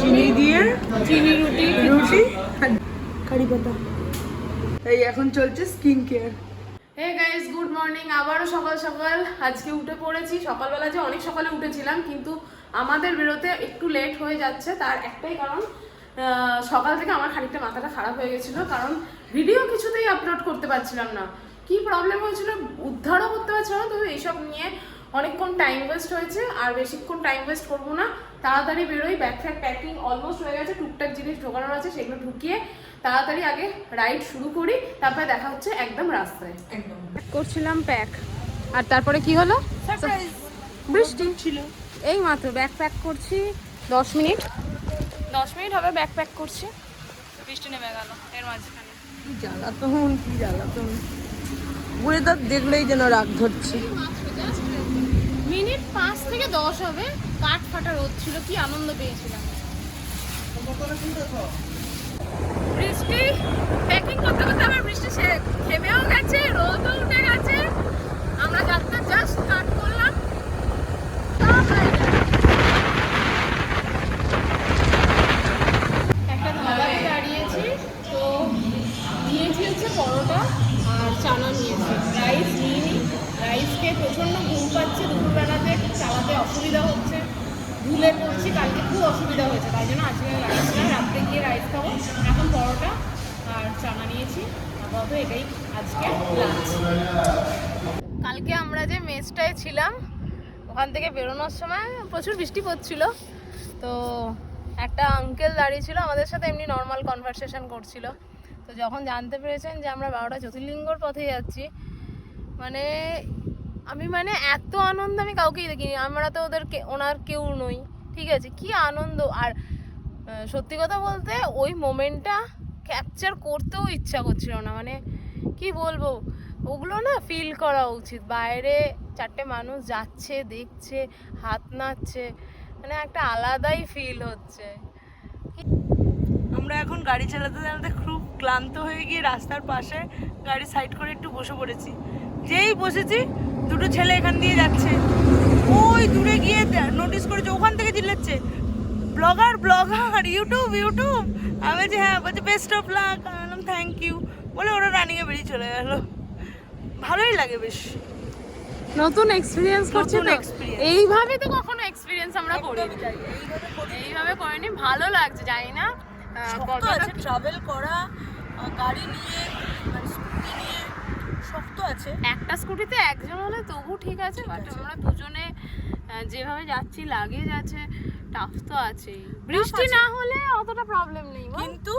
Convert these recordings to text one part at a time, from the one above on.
চিনি দিয়ে চিনি রুটি রুটি কারি পাতা। এই এখন চলছে skin care. Hey guys, good morning. আবারও সকাল সকাল আজকে উঠে পড়েছি। সকালবেলা যে অনেক সকালে উঠেছিলাম, কিন্তু আমাদের বেরোতে একটু লেট হয়ে যাচ্ছে। তার একটাই কারণ, সকাল থেকে আমার খানিকটা মাথাটা খারাপ হয়ে গেছিলো, কারণ ভিডিও কিছুতেই আপলোড করতে পারছিলাম না। কি প্রবলেম হয়েছিল উদ্ধারও করতে পারছিলাম না। তবে এইসব নিয়ে অনেকক্ষণ টাইম ওয়েস্ট হয়েছে, আর বেশিক্ষণ টাইম ওয়েস্ট করবো না, তাড়াতাড়ি বেরোই। ব্যাগ ফ্যাগ প্যাকিং অলমোস্ট হয়ে গেছে, টুকটাক জিনিস ঢোকানোর আছে, সেগুলো ঢুকিয়ে তাড়াতাড়ি আগে রাইড শুরু করি, তারপরে দেখা হচ্ছে একদম রাস্তায়। একদম করছিলাম প্যাক, আর তারপরে কি হলো, বৃষ্টি ছিল। এই মাত্র ব্যাগ প্যাক করছি, 10 মিনিট হবে ব্যাগ প্যাক করছি, বৃষ্টি নেমে গেল এর মাঝখানে। কি জ্বালাতন, কি জ্বালাতন, ওয়েদার দেখলেই যেন রাগ ধরছে। মিনিট 5 থেকে 10 হবে, কাঠ ফাটা রোদ ছিল, কি আনন্দ পেয়েছিলাম। বৃষ্টি প্যাকিং করতে করতে আবার বৃষ্টি থেমেও গেছে, রোদও উঠে গেছে। আমরা যাত্রা জাস্ট স্টার্ট করলাম। একটা ধাবায় দাঁড়িয়েছি, তো নিয়েছি হচ্ছে পরোটা আর চানা নিয়েছি, রাইস নিইনি। রাইসকে প্রচণ্ড ঘুম পাচ্ছে, দুপুরবেলাতে চালাতে অসুবিধা হচ্ছে, ভুলে পড়ছি, কালকে খুব অসুবিধা হয়েছে, তাই জন্য আজকে রাইস না, রাত্রে গিয়ে রাইস খাবো। এখন পরোটা আর চানা নিয়েছি, আপাতত এটাই আজকে লাঞ্চ। কালকে আমরা যে মেসটায় ছিলাম, ওখান থেকে বেরোনোর সময় প্রচুর বৃষ্টি পড়ছিল, তো একটা আঙ্কেল দাঁড়িয়ে ছিল আমাদের সাথে, এমনি নর্মাল কনভারসেশন করছিল। তো যখন জানতে পেরেছেন যে আমরা 12টা জ্যোতির্লিঙ্গর পথে যাচ্ছি, মানে আমি এত আনন্দ আমি কাউকেই দেখিনি। আমরা তো ওনার কেউ নই, ঠিক আছে, কি আনন্দ। আর সত্যি কথা বলতে ওই মোমেন্টটা ক্যাপচার করতেও ইচ্ছা করছিল না, কি বলবো, ওগুলো না ফিল করা উচিত। বাইরে 4টে মানুষ যাচ্ছে, দেখছে, হাত নাড়ছে, একটা আলাদাই ফিল হচ্ছে। আমরা এখন গাড়ি চালাতে চালাতে খুব ক্লান্ত হয়ে গিয়ে রাস্তার পাশে গাড়ি সাইড করে একটু বসে পড়েছি। যেই বসেছি, দুটো ছেলে এখান দিয়ে যাচ্ছে, ওই দূরে গিয়ে নোটিস করেছে, ওখান থেকে চিল্লাচ্ছে ব্লগার ইউটিউব। আমি বলছি হ্যাঁ, বলছে বেস্ট অফ লাক। আমি বললাম থ্যাংক ইউ বলে ওরা রানিংয়ে বেরিয়ে চলে গেল। ভালোই লাগে বেশ, নতুন এক্সপিরিয়েন্স করছি তো। এইভাবে তো কখনো এক্সপিরিয়েন্স আমরা করিনি, এইভাবে করিনি, ভালো লাগছে। জানি না কতটা আছে ট্রাভেল করা, গাড়ি নিয়ে স্কুটি নিয়ে শক্ত আছে। একটা স্কুটিতে একজন হলে তবু ঠিক আছে, বাট আমরা দুজনে যেভাবে যাচ্ছি, লাগেজ আছে, টাফ তো আছেই। বৃষ্টি না হলে অতটা প্রবলেম নেই, কিন্তু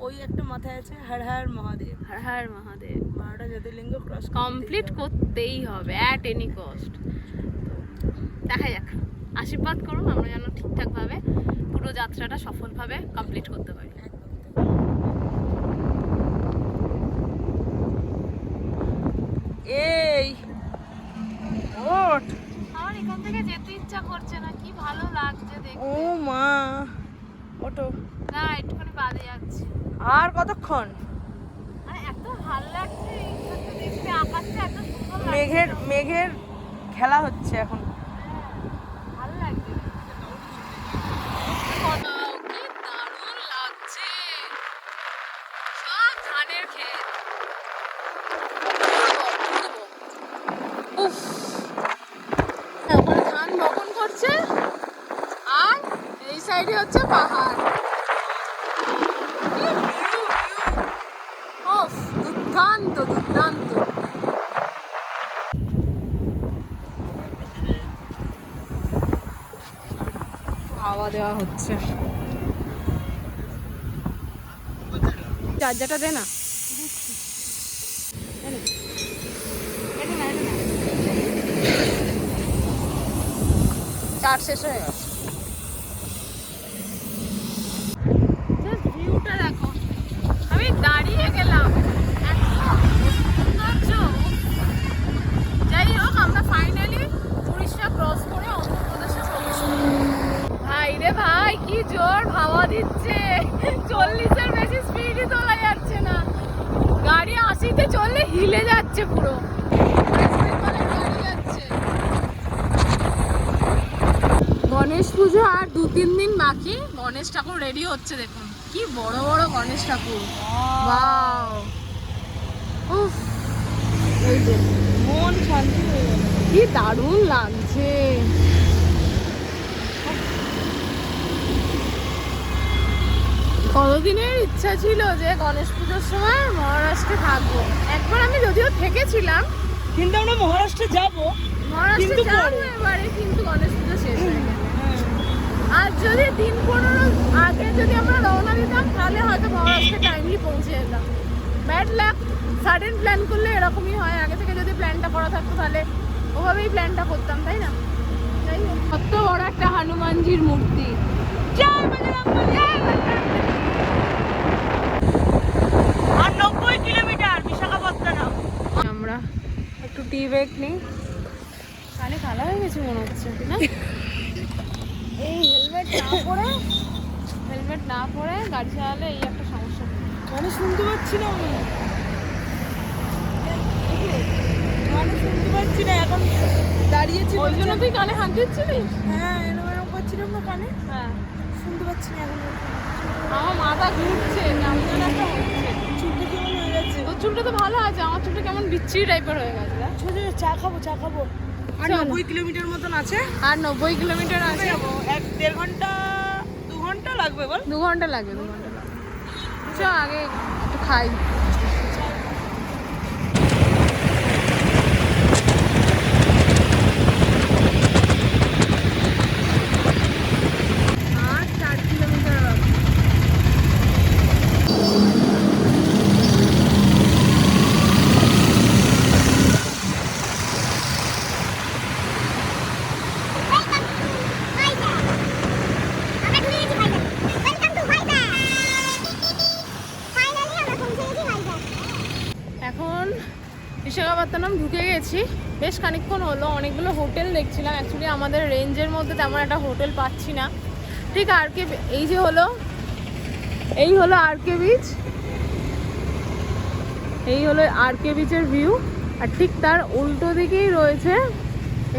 ওই একটা মাথায় আছে হর হর মহাদেব, 12টা জ্যোতির্লিঙ্গ ক্রস কমপ্লিট করতেই হবে অ্যাট এনি কস্ট। দেখা যাক, আশীর্বাদ করুন আমরা যেন ঠিকঠাকভাবে পুরো যাত্রাটা সফলভাবে কমপ্লিট করতে পারি। এই ওট আমার এখান থেকে যেতে ইচ্ছা করছে না, কি ভালো লাগছে দেখতে। ও মা, ওটো না একটুখানি বাদে যাচ্ছি। আর কতক্ষণ? এত ভালো লাগছে দেখতে, আকাশটা এত সুন্দর লাগছে, মেঘের খেলা হচ্ছে এখন। ভালো লাগছে, কি দারুণ লাগছে। সব ধানের ক্ষেত, উফ, ওখানে ধান বপন করছে, আর এই সাইডে হচ্ছে পাহাড়। দুর্দান্ত। হাওয়া দেওয়া হচ্ছে, চার্জারটা দে না। চার্জ শেষ হয়ে গেছে। ভিউটা দেখো, আমি দাঁড়িয়ে গেলাম। যাই হোক, আমরা ফাইনালি উড়িষ্যা ক্রস করে অন্ধ্রপ্রদেশে প্রবেশ করলাম। ভাই রে ভাই, কি জোর হাওয়া দিচ্ছে, 40-এর বেশি স্পিডই তোলা যাচ্ছে না, গাড়ি 80-তে চললে হিলে যাচ্ছে পুরো। গণেশ পুজো আর 2-3 দিন বাকি। গণেশ ঠাকুর রেডি হচ্ছে, দেখুন কি বড় বড় গণেশ ঠাকুর। ওয়াও, উফ, এই যে মন শান্তি হয়ে গেল। কি দারুণ লাগছে। কতদিনের ইচ্ছা ছিল যে গণেশ পুজোর সময় মহারাষ্ট্রে থাকবো। একবার আমি যদিও থেকেছিলাম, কিন্তু আমরা মহারাষ্ট্রে যাব, মহারাষ্ট্রে কিন্তু যাবো পরে। এবারে, কিন্তু গণেশ পুজো শেষ হয়ে গেল। আর যদি 3-15 আগে যদি আমরা রওনা দিতাম তাহলে হয়তো মহারাষ্ট্রে টাইমলি পৌঁছে যেতাম। ব্যাড লাক, সাডেন প্ল্যান করলে এরকমই হয়। আগে থেকে যদি প্ল্যানটা করা থাকতো তাহলে ওভাবেই প্ল্যানটা করতাম, তাই না? যাই হোক, কত বড় একটা হনুমানজির মূর্তি। জয় বজরংবলী। আর 90 কিলোমিটার বিশাখাপত্তনম। আমরা একটু টি ব্রেক নিই। কানে কালা হয়ে গেছে মনে হচ্ছে না? এই হেলমেট না পরে গাড়ি চালালে এই একটা সমস্যা। মানে শুনতে পাচ্ছি না আমি, মানে শুনতে পাচ্ছি না। এখন দাঁড়িয়েছি, ওই জন্য তুই কানে হাত দিচ্ছিলিস? হ্যাঁ এরকম করছিলাম না কানে, হ্যাঁ, শুনতে পাচ্ছি না এখন। আমার মাথা ঘুরছে, কেমন যেন একটা হচ্ছে। চুলটা কেমন হয়ে যাচ্ছে। তোর চুলটা তো ভালো আছে, আমার চুলটা কেমন বিচ্ছিরি টাইপের হয়ে গেছে। ছোট চা খাবো, চা খাবো। আর চলো। 90 কিলোমিটার মতন আছে। আর 90 কিলোমিটার আছে। যাবো 1-1.5 ঘন্টা, 2 ঘন্টা লাগবে বল। 2 ঘন্টা লাগবে, 2 ঘন্টা লাগবে। চ আগে একটু খাই। আর 4 কিলোমিটার বাকি। এখন বিশাখাপত্তনম ঢুকে গেছি। বেশ খানিকক্ষণ হলো, অনেকগুলো হোটেল দেখছিলাম। অ্যাকচুয়ালি আমাদের রেঞ্জের মধ্যে তেমন একটা হোটেল পাচ্ছি না। ঠিক আরকে, এই যে হলো, এই হলো আরকে বিচ, এই হলো আরকে বিচের ভিউ। আর ঠিক তার উল্টো দিকেই রয়েছে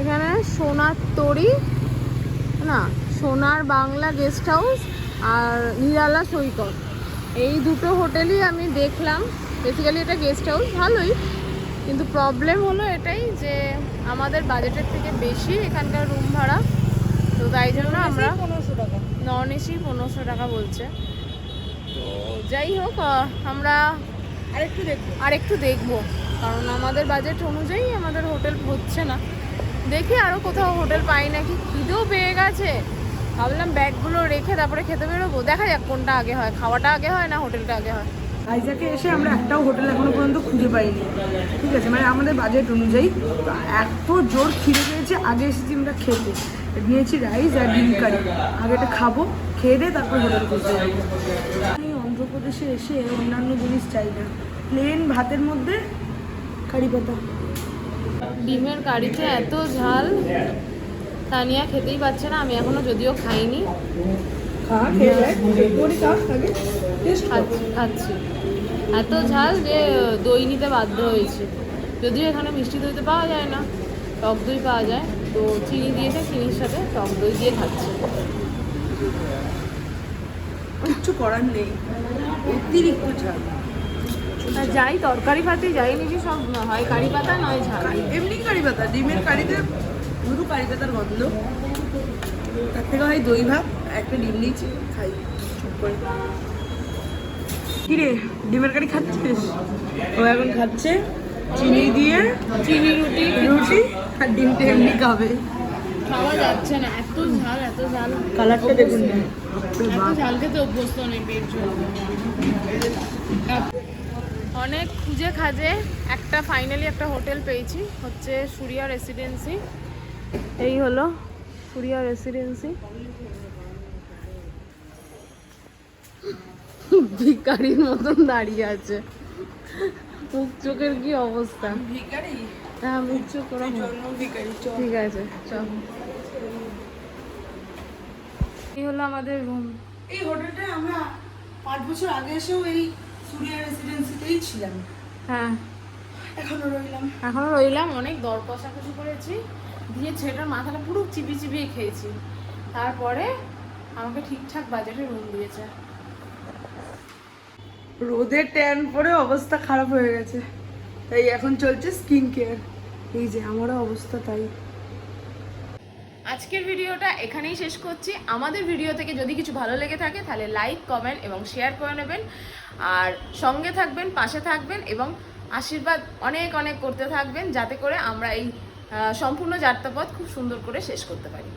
এখানে সোনার তরী, না সোনার বাংলা গেস্ট হাউস আর নিরালা সৈকত। এই দুটো হোটেলই আমি দেখলাম। বেসিক্যালি এটা গেস্ট হাউস, ভালোই, কিন্তু প্রবলেম হলো এটাই যে আমাদের বাজেটের থেকে বেশি এখানকার রুম ভাড়া। তো তাই জন্য আমরা 1500 টাকা, নন এসি 1500 টাকা বলছে। তো যাই হোক, আমরা আরেকটু দেখবো, কারণ আমাদের বাজেট অনুযায়ী আমাদের হোটেল হচ্ছে না। দেখি আরও কোথাও হোটেল পাই নাকি। খিদেও পেয়ে গেছে, ভাবলাম ব্যাগগুলো রেখে তারপরে খেতে বেরোবো। দেখা যাক কোনটা আগে হয়, খাওয়াটা আগে হয় না হোটেলটা আগে হয়। আইজাকে এসে আমরা একটাও হোটেল এখনো পর্যন্ত খুঁজে পাইনি, ঠিক আছে, মানে আমাদের বাজেট অনুযায়ী। তো এত জোর খিদে পেয়েছে, আগে এসেছি আমরা খেতে, নিয়েছি রাইস আর ডিম কারি। আগে এটা খাবো, খেয়ে দিয়ে তারপর হোটেল খুঁজতে যাবো। আমি অন্ধ্রপ্রদেশে এসে অন্যান্য জিনিস চাই না, প্লেন ভাতের মধ্যে কারি পাতা। ডিমের কারিতে এত ঝাল, তানিয়া খেতেই পাচ্ছে না। আমি এখনো যদিও খাইনি, খাচ্ছি। এত ঝাল যে দই নিতে বাধ্য হয়েছি। যদিও এখানে মিষ্টি দই তো পাওয়া যায় না, টক দই পাওয়া যায়। তো চিনি দিয়েছে, চিনির সাথে টক দই দিয়ে খাচ্ছি। কিচ্ছু করার নেই, অতিরিক্ত ঝাল। আর যাই তরকারি পাতি যাই নিবি, সব হয় কারি পাতা নয় ঝাল। এমনি কারি পাতা, ডিমের কারিতে শুধু কারি পাতার গন্ধ। তার থেকে হয় দই ভাত, একটা ডিম নিয়েছি, খাই চুপ করে। কিরে ডিমের কারি খাচ্ছিস? ও এখন খাচ্ছে চিনি দিয়ে, চিনি রুটি রুটি আর ডিমটা এমনি খাবে। খাওয়া যাচ্ছে না, এত ঝাল, এত ঝাল। কালারটা দেখুন না, এত ঝাল খেতে অভ্যস্ত নেই, পেট চলবে। অনেক খুঁজে খাজে একটা ফাইনালি একটা হোটেল পেয়েছি, হচ্ছে সুরিয়া রেসিডেন্সি। এই হলো সুরিয়া রেসিডেন্সি। ভিখারির মতন দাঁড়িয়ে আছে, মুখ চোখের কি অবস্থা। ভিখারি? হ্যাঁ, মুখ চোখ ওরা ভিখারি। ঠিক আছে, চল। এই হলো আমাদের রুম। এই হোটেলটায় আমরা 5 বছর আগে এসেও এই সুরিয়া রেসিডেন্সিতেই ছিলাম। হ্যাঁ, এখনো রইলাম। অনেক দর কষাকষি করেছি, দিয়ে ছেলেটার মাথাটা পুরো চিবিয়ে চিবিয়ে খেয়েছি। তারপরে আমাকে ঠিকঠাক বাজেটে রুম দিয়েছে। রোদে ট্যান পরে অবস্থা খারাপ হয়ে গেছে, তাই এখন চলছে স্কিন কেয়ার। এই যে আমারও অবস্থা তাই। আজকের ভিডিওটা এখানেই শেষ করছি। আমাদের ভিডিও থেকে যদি কিছু ভালো লেগে থাকে তাহলে লাইক, কমেন্ট এবং শেয়ার করে নেবেন। আর সঙ্গে থাকবেন, পাশে থাকবেন এবং আশীর্বাদ অনেক অনেক করতে থাকবেন, যাতে করে আমরা এই সম্পূর্ণ যাত্রাপথ খুব সুন্দর করে শেষ করতে পারি।